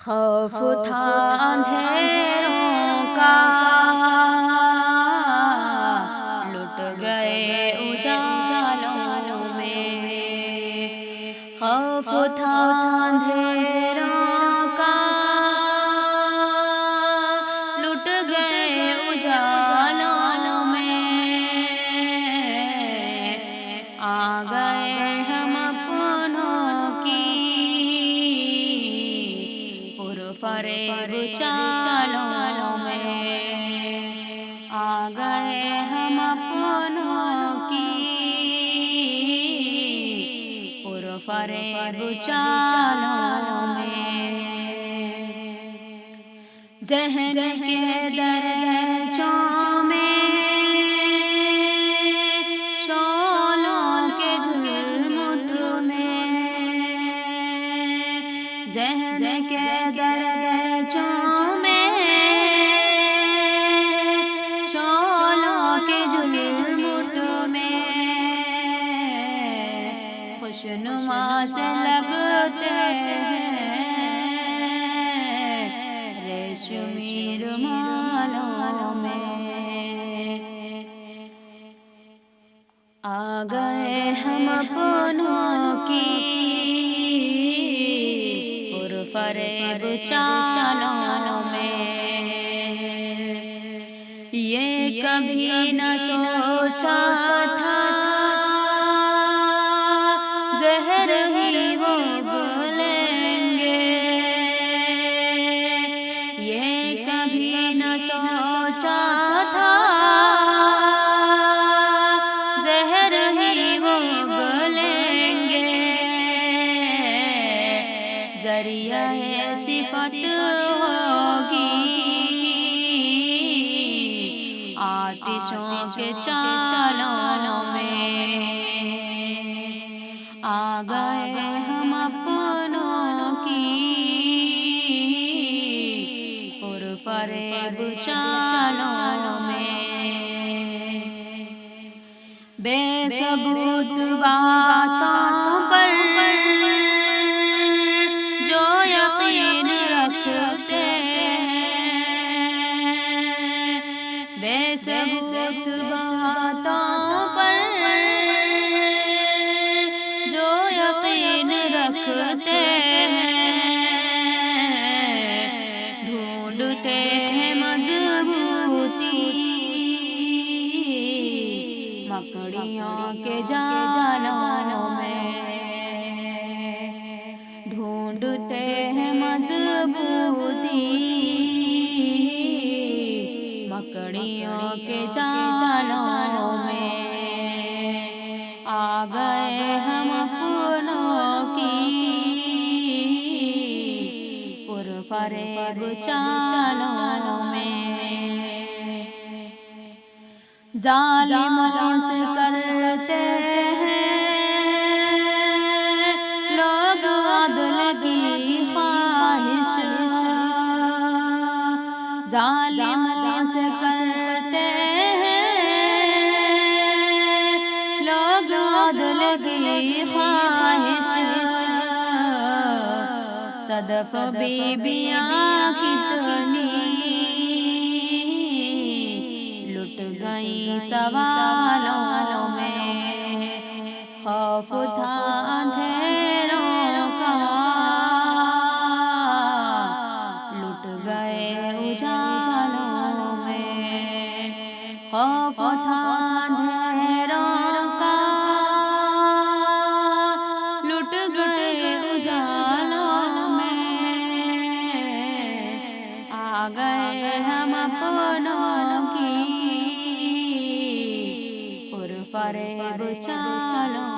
खौफ था अंधेरों का, लुट गए उजालों में। खौफ था अंधेरों का, लुट गए उजालों में। आ गए हम अपनों की पुरफरेब चालों में। आ गए हम अपनों की पुरफरेब चालों में। ज़हन के दरचों में शोलों के झुरमुट में। ज़हन के दरचों में शोलों के झुरमुट में। खुशनुमा से लगते हैं रेशमी रुमालों में। आ गए हम अपनों की पुरफरेब चालों में। ये कभी न सोचा था ज़हर ही वो घोलेंगे। ये कभी न सोचा था ज़हर ही वो घोलेंगे। ज़रिया सिफत होगी आतिशों के चालों में। आ गए हम अपनों की पुरफरेब चालों में। बेसबूत बातों पर जो यकीन रखते हैं। बेसबूत बातों पर जो यकीन रखते हैं। ढूंढते हैं मजबूती मकड़ियों के जालों में। ढूंढते हैं मजबूती मकड़ियों के जालों में। आ गए हम अपनों की पुरफरेब चालों में। ज़ालिमों से करते हैं लोग अदल की ख्वाहिश। ज़ालिमों से करते हैं लोग अदल की ख्वाहिश। सदफ बीबियाँ कितनी लुट गई सवालों में। खौफ था अंधेरों का, लुट गए उजालों में। खौफ था अंधेरों का, लुट गए उजालों में। आ गए हम अपनों की पुरफरेब चालों